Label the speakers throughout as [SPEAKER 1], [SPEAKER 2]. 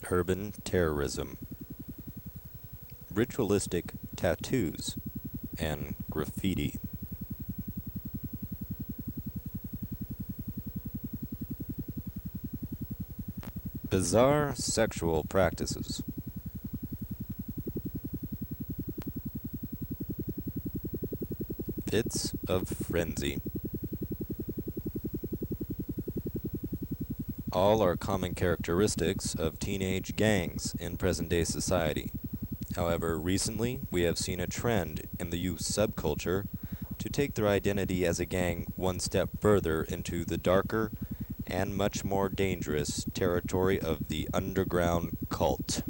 [SPEAKER 1] urban terrorism, ritualistic tattoos, and graffiti. Bizarre sexual practices. Fits of frenzy. All are common characteristics of teenage gangs in present-day society. However, recently we have seen a trend in the youth subculture to take their identity as a gang one step further into the darker and much more dangerous territory of the underground cult.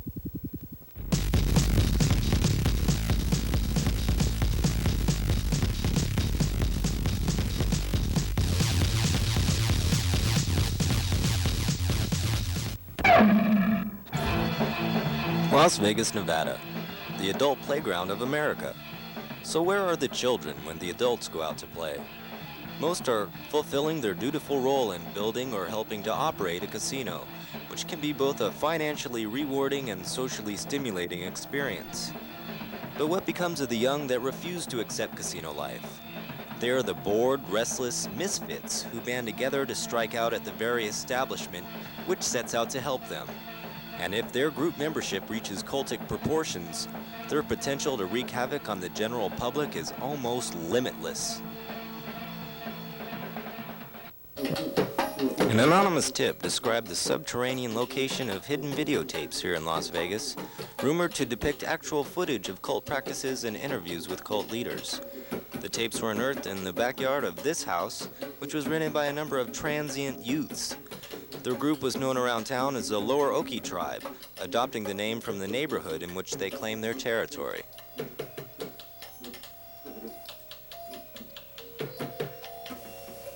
[SPEAKER 1] Las Vegas, Nevada, the adult playground of America. So where are the children when the adults go out to play? Most are fulfilling their dutiful role in building or helping to operate a casino, which can be both a financially rewarding and socially stimulating experience. But what becomes of the young that refuse to accept casino life? They are the bored, restless misfits who band together to strike out at the very establishment which sets out to help them. And if their group membership reaches cultic proportions, their potential to wreak havoc on the general public is almost limitless. An anonymous tip described the subterranean location of hidden videotapes here in Las Vegas, rumored to depict actual footage of cult practices and interviews with cult leaders. The tapes were unearthed in the backyard of this house, which was rented by a number of transient youths. Their group was known around town as the Lower Oki tribe, adopting the name from the neighborhood in which they claimed their territory.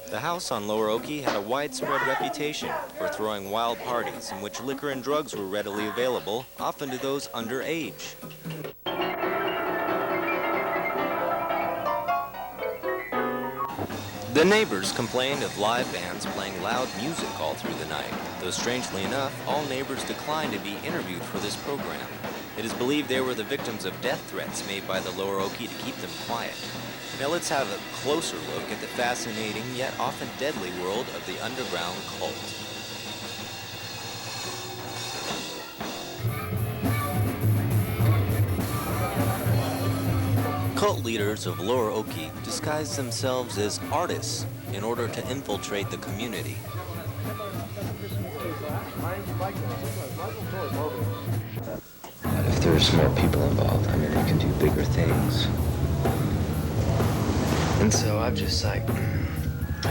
[SPEAKER 1] The house on Lower Oki had a widespread reputation for throwing wild parties in which liquor and drugs were readily available, often to those underage. The neighbors complained of live bands playing loud music all through the night, though strangely enough, all neighbors declined to be interviewed for this program. It is believed they were the victims of death threats made by the Lower Oki to keep them quiet. Now let's have a closer look at the fascinating yet often deadly world of the underground cult. Cult leaders of Lower Oki disguise themselves as artists in order to infiltrate the community.
[SPEAKER 2] If there's more people involved, I mean, they can do bigger things. And so I've just I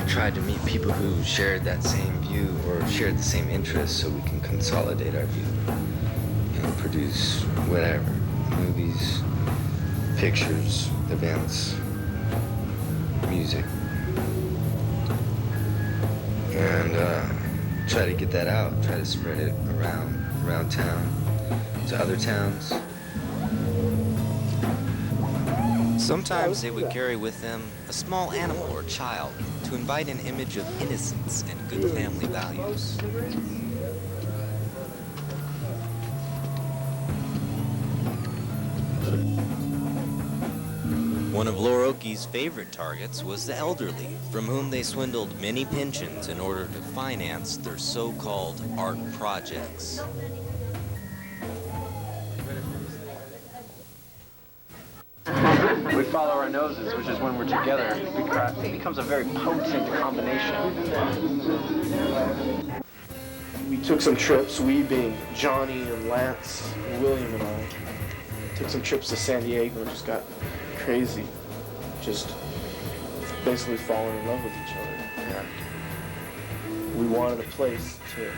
[SPEAKER 2] tried to meet people who shared that same view or shared the same interests so we can consolidate our view and produce whatever, movies, pictures, events, music, and try to get that out, try to spread it around town, to other towns.
[SPEAKER 1] Sometimes they would carry with them a small animal or child to invite an image of innocence and good family values. One of Lower Oki's favorite targets was the elderly, from whom they swindled many pensions in order to finance their so-called art projects.
[SPEAKER 3] We follow our noses, which is when we're together. It becomes a very potent combination.
[SPEAKER 4] We took some trips, we being Johnny and Lance, and William and I, took some trips to San Diego and just got crazy. Just basically falling in love with each other. And we wanted a place to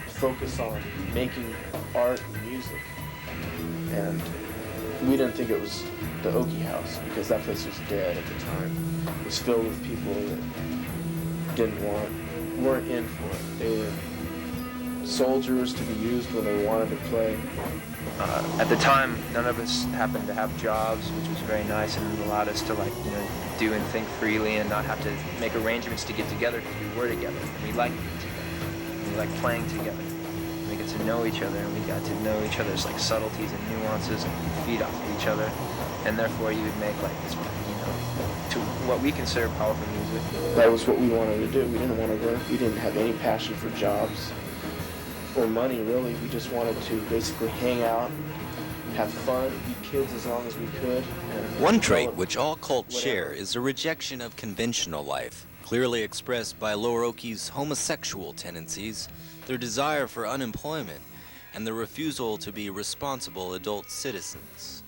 [SPEAKER 4] focus on making art and music. And we didn't think it was the Oki house because that place was dead at the time. It was filled with people that weren't in for it. They were soldiers to be used when they wanted to play.
[SPEAKER 3] At the time, none of us happened to have jobs, which was very nice and allowed us to do and think freely and not have to make arrangements to get together because we were together and we liked being together. We liked playing together. We could to know each other, and we got to know each other's like subtleties and nuances, and feed off of each other, and therefore you would make like this, to what we consider powerful music.
[SPEAKER 4] That was what we wanted to do. We didn't want to work. We didn't have any passion for jobs or money, really. We just wanted to basically hang out, have fun, be kids as long as we could.
[SPEAKER 1] One trait which all cults share is a rejection of conventional life, clearly expressed by Lower Oki's homosexual tendencies, their desire for unemployment, and the refusal to be responsible adult citizens.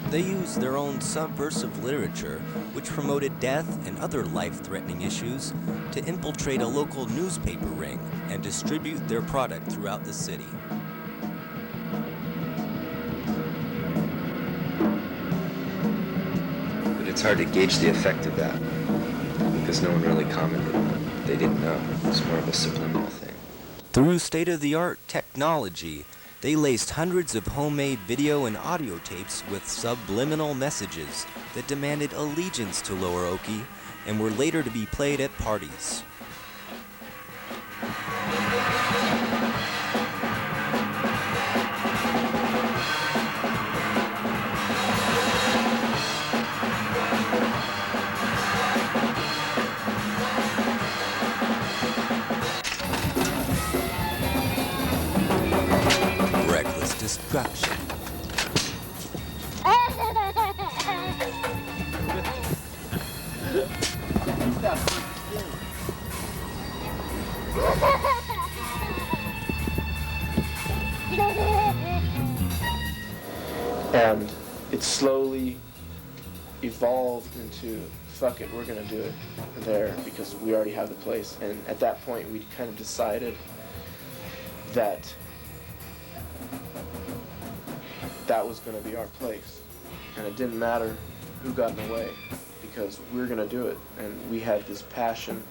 [SPEAKER 1] They used their own subversive literature, which promoted death and other life-threatening issues, to infiltrate a local newspaper ring and distribute their product throughout the city.
[SPEAKER 2] But it's hard to gauge the effect of that, because no one really commented on it. They didn't know. It's more of a subliminal thing.
[SPEAKER 1] Through state-of-the-art technology, they laced hundreds of homemade video and audio tapes with subliminal messages that demanded allegiance to Lower Oki and were later to be played at parties. Destruction.
[SPEAKER 4] And it slowly evolved into, fuck it, we're gonna do it there because we already have the place. And at that point, we kind of decided that that was going to be our place, and it didn't matter who got in the way because we were going to do it. And we had this passion,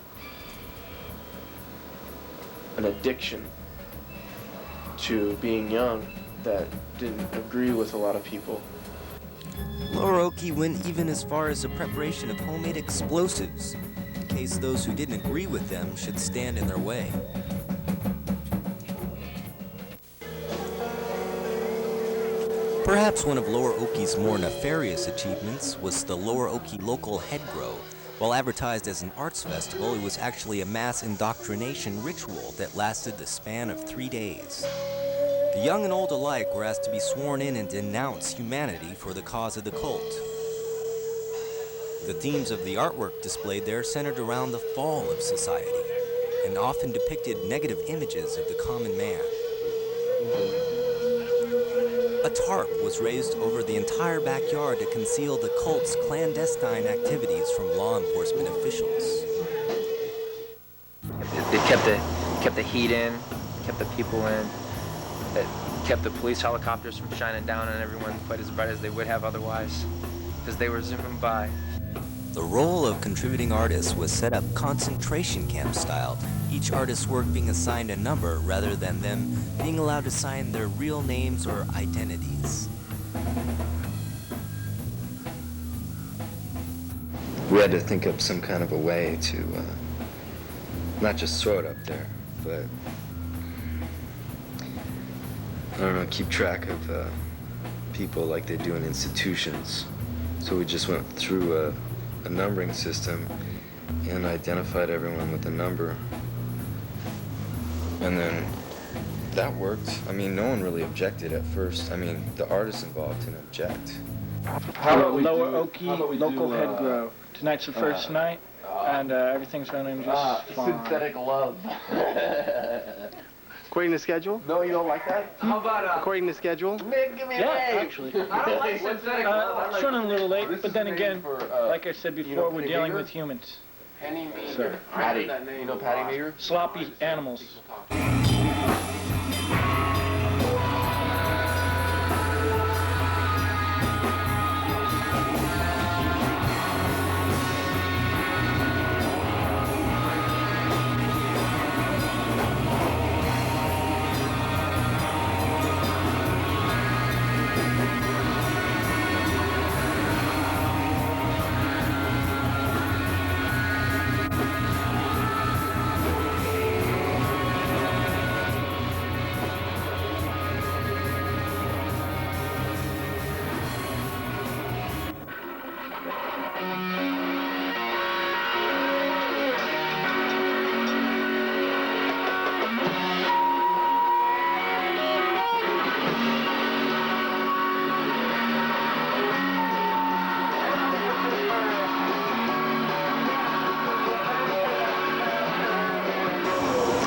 [SPEAKER 4] an addiction to being young that didn't agree with a lot of people.
[SPEAKER 1] Lower Oki went even as far as the preparation of homemade explosives in case those who didn't agree with them should stand in their way. Perhaps one of Lower Oki's more nefarious achievements was the Lower Oki local headgrow. While advertised as an arts festival, it was actually a mass indoctrination ritual that lasted the span of 3 days. The young and old alike were asked to be sworn in and denounce humanity for the cause of the cult. The themes of the artwork displayed there centered around the fall of society and often depicted negative images of the common man. A tarp was raised over the entire backyard to conceal the cult's clandestine activities from law enforcement officials.
[SPEAKER 3] It kept the heat in, kept the people in, it kept the police helicopters from shining down on everyone quite as bright as they would have otherwise, because they were zooming by.
[SPEAKER 1] The role of contributing artists was set up concentration camp style, each artist's work being assigned a number rather than them being allowed to sign their real names or identities.
[SPEAKER 2] We had to think up some kind of a way to not just throw it up there, but I don't know, keep track of people like they do in institutions. So we just went through a numbering system and identified everyone with a number. And then that worked. I mean, no one really objected at first. I mean, the artists involved didn't object.
[SPEAKER 5] How about Lower Oki local headgrow? Tonight's the first night, and everything's running just fine.
[SPEAKER 4] Synthetic love. According to schedule?
[SPEAKER 6] No, you don't like that? How about
[SPEAKER 4] According to schedule?
[SPEAKER 6] Nick, give me a
[SPEAKER 5] Yeah,
[SPEAKER 6] break.
[SPEAKER 5] actually.
[SPEAKER 6] I don't like synthetic love.
[SPEAKER 5] It's running a little late,
[SPEAKER 6] This
[SPEAKER 5] but
[SPEAKER 6] is
[SPEAKER 5] then
[SPEAKER 6] made
[SPEAKER 5] again,
[SPEAKER 6] for,
[SPEAKER 5] like I said before, we're
[SPEAKER 6] Penny
[SPEAKER 5] dealing
[SPEAKER 6] Meager?
[SPEAKER 5] with humans.
[SPEAKER 6] Penny Meager.
[SPEAKER 5] So,
[SPEAKER 6] Patty. You know Patty Meager?
[SPEAKER 5] sloppy animals.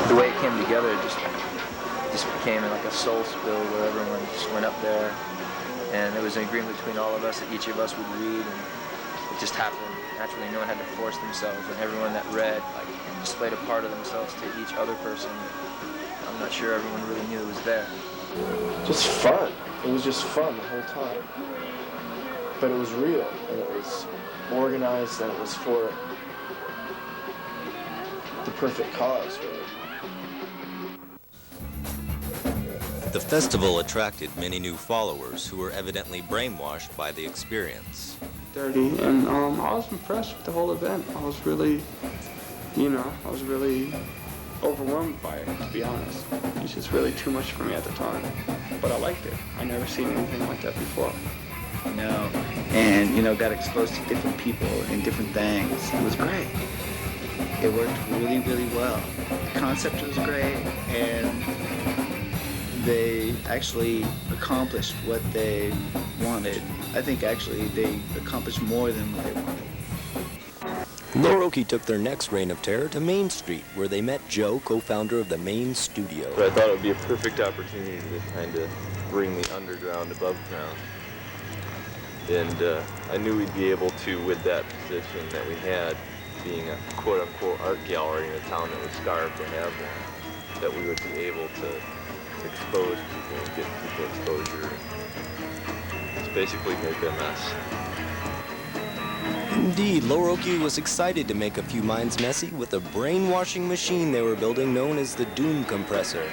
[SPEAKER 3] The way it came together, it just became like a soul spill where everyone just went up there, and there was an agreement between all of us that each of us would read, and it just happened naturally. No one had to force themselves, and everyone that read displayed a part of themselves to each other person. I'm not sure everyone really knew it was there.
[SPEAKER 4] Just fun. It was just fun the whole time. But it was real, and it was organized, and it was for the perfect cause, really.
[SPEAKER 1] The festival attracted many new followers who were evidently brainwashed by the experience.
[SPEAKER 7] Dirty, and I was impressed with the whole event. I was really, I was really overwhelmed by it, to be honest. It was just really too much for me at the time, but I liked it. I never seen anything like that before.
[SPEAKER 8] And got exposed to different people and different things. It was great. It worked really, really well. The concept was great, and they actually accomplished what they wanted. I think actually they accomplished more than what they wanted.
[SPEAKER 1] Lower Oki took their next reign of terror to Main Street, where they met Joe, co-founder of the Main Studio.
[SPEAKER 9] But I thought it would be a perfect opportunity to kind of bring the underground above ground. And I knew we'd be able to, with that position that we had, being a quote-unquote art gallery in a town that was starved to have that we would be able to expose people and get people exposure. It's basically make a mess.
[SPEAKER 1] Indeed, Lower Oki was excited to make a few minds messy with a brainwashing machine they were building known as the Doom Compressor.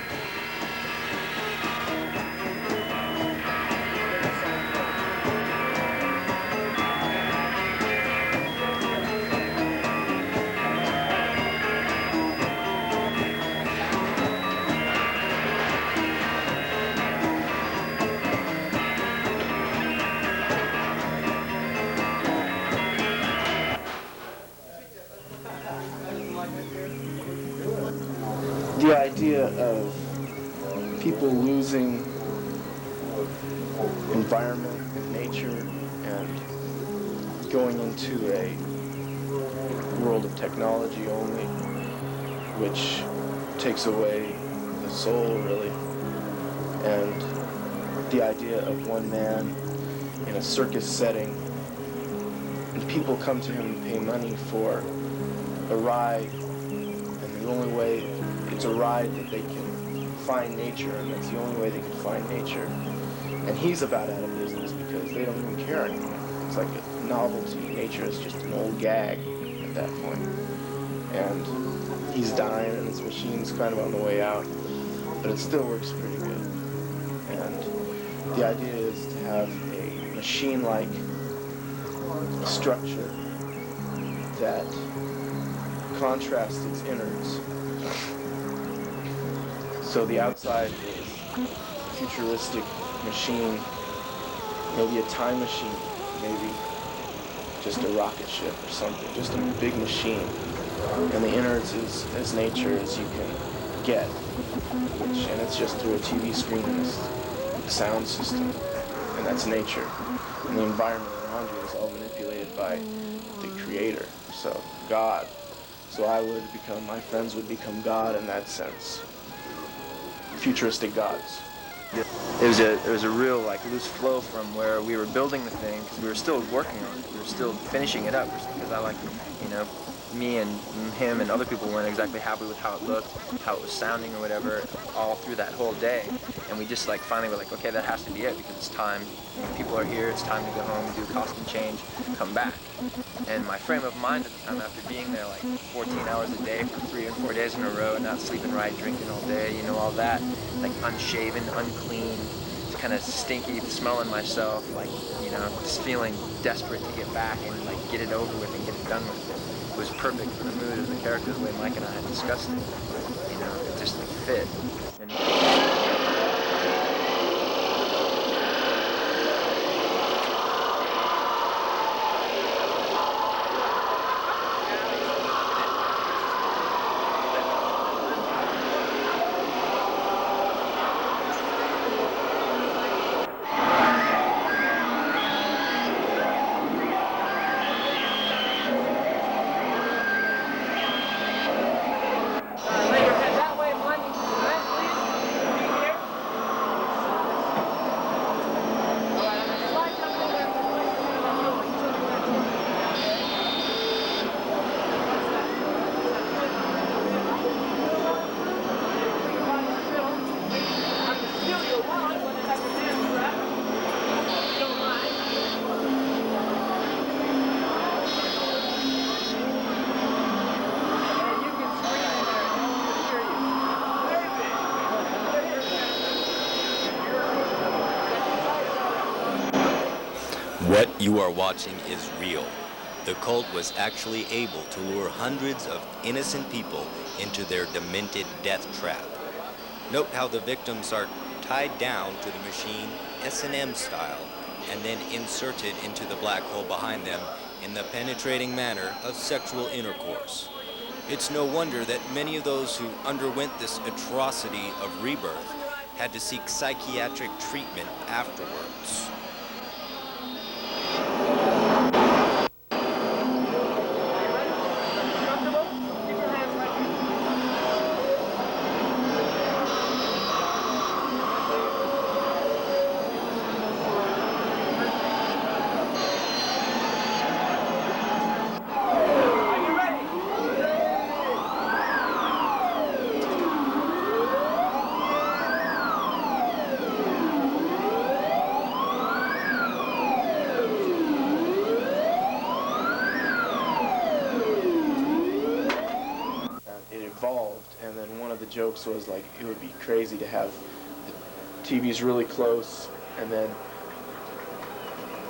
[SPEAKER 4] The idea of people losing environment and nature and going into a world of technology only, which takes away the soul, really. And the idea of one man in a circus setting, and people come to him and pay money for a ride, and the only way it's a ride that they can find nature, and that's the only way they can find nature. And he's about out of business because they don't even care anymore. It's like a novelty. Nature is just an old gag at that point. And he's dying, and his machine's kind of on the way out, but it still works pretty good. And the idea is to have a machine-like structure that contrasts its innards. So the outside is a futuristic machine, maybe a time machine, maybe just a rocket ship or something, just a big machine. And the innards is as nature as you can get, and it's just through a TV screen and this sound system, and that's nature. And the environment around you is all manipulated by the creator, so God. So my friends would become God in that sense. futuristic gods.
[SPEAKER 3] It was a real like loose flow from where we were building the thing, because we were still working on it. We were still finishing it up, because I like, you know, me and him and other people weren't exactly happy with how it looked, how it was sounding or whatever, all through that whole day. And we just like finally were like, okay, that has to be it, because it's time. People are here, it's time to go home, do a costume change, come back. And my frame of mind at the time, after being there like 14 hours a day for 3 or 4 days in a row, not sleeping right, drinking all day, you know, all that, like unshaven, unclean, kind of stinky, smelling myself, like, you know, just feeling desperate to get back and like get it over with and get it done with. It was perfect for the mood of the character, the way Mike and I had discussed it. You know, it just like fit. And
[SPEAKER 1] What you are watching is real. The cult was actually able to lure hundreds of innocent people into their demented death trap. Note how the victims are tied down to the machine S&M style and then inserted into the black hole behind them in the penetrating manner of sexual intercourse. It's no wonder that many of those who underwent this atrocity of rebirth had to seek psychiatric treatment afterwards.
[SPEAKER 4] Jokes was like it would be crazy to have the TVs really close and then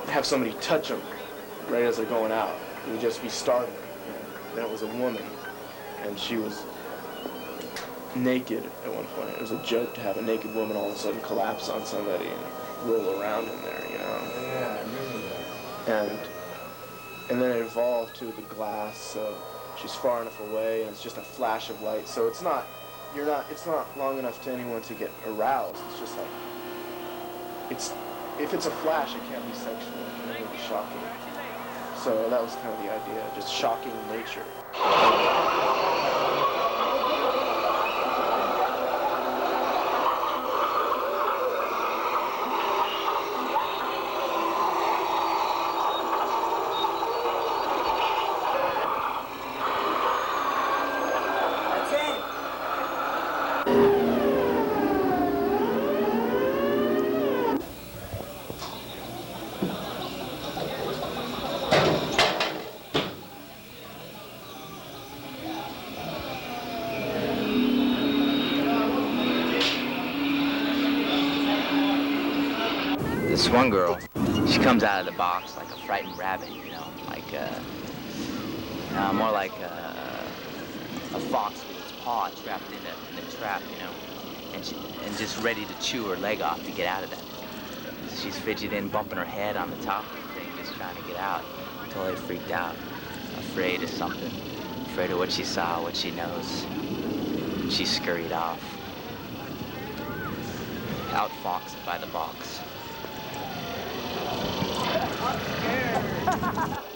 [SPEAKER 4] have somebody touch them right as they're going out. It would just be startling. And then it was a woman, and she was naked at one point. It was a joke to have a naked woman all of a sudden collapse on somebody and roll around in there, you know.
[SPEAKER 2] Yeah, I remember that.
[SPEAKER 4] And then it evolved to the glass, so she's far enough away, and it's just a flash of light. So it's not long enough to anyone to get aroused. It's just like, if it's a flash, it can't be sexual, it can only be shocking. So that was kind of the idea, just shocking nature.
[SPEAKER 10] This one girl, she comes out of the box like a frightened rabbit, you know, like more like a fox with its paw trapped in a trap, you know, and just ready to chew her leg off to get out of that. She's fidgeting, bumping her head on the top of the thing, just trying to get out, totally freaked out, afraid of something, afraid of what she saw, what she knows. She scurried off, outfoxed by the box. I'm scared.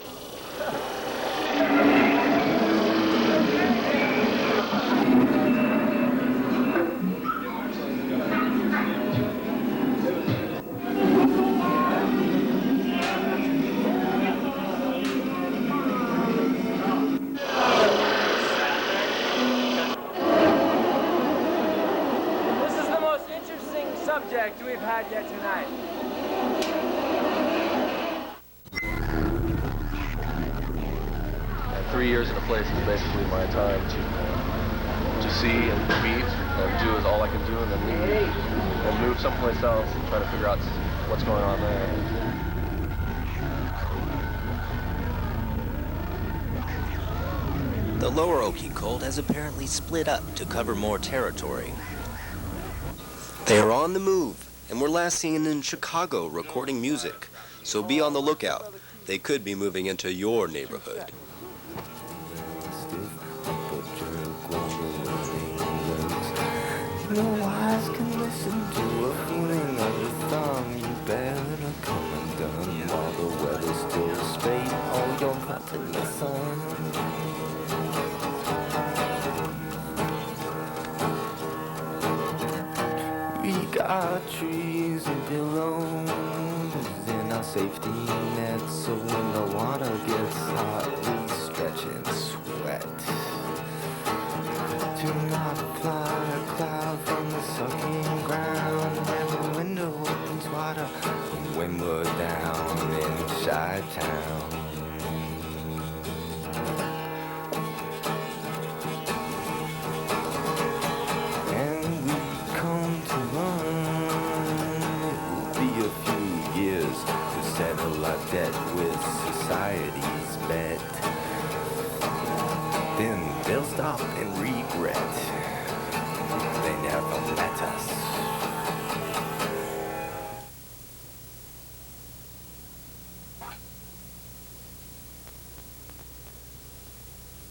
[SPEAKER 11] outside yet tonight?
[SPEAKER 12] 3 years in a place is basically my time to see and meet and do is all I can do, and then leave and move someplace else and try to figure out what's going on there.
[SPEAKER 1] The Lower Oki cult has apparently split up to cover more territory. They are on the move, and were last seen in Chicago recording music, so be on the lookout. They could be moving into your neighborhood.
[SPEAKER 13] No eyes can listen to a feeling of the thumb. You better come undone while the weather's still straight. Oh, you're caught in the sun. We got trees and pillows in our safety nets, so when the water gets hot, we stretch and sweat. Do not fly a cloud from the sucking ground. Every window opens wider when we're down in Chi-Town. And we come to run. It will be a few years to settle our debt with society.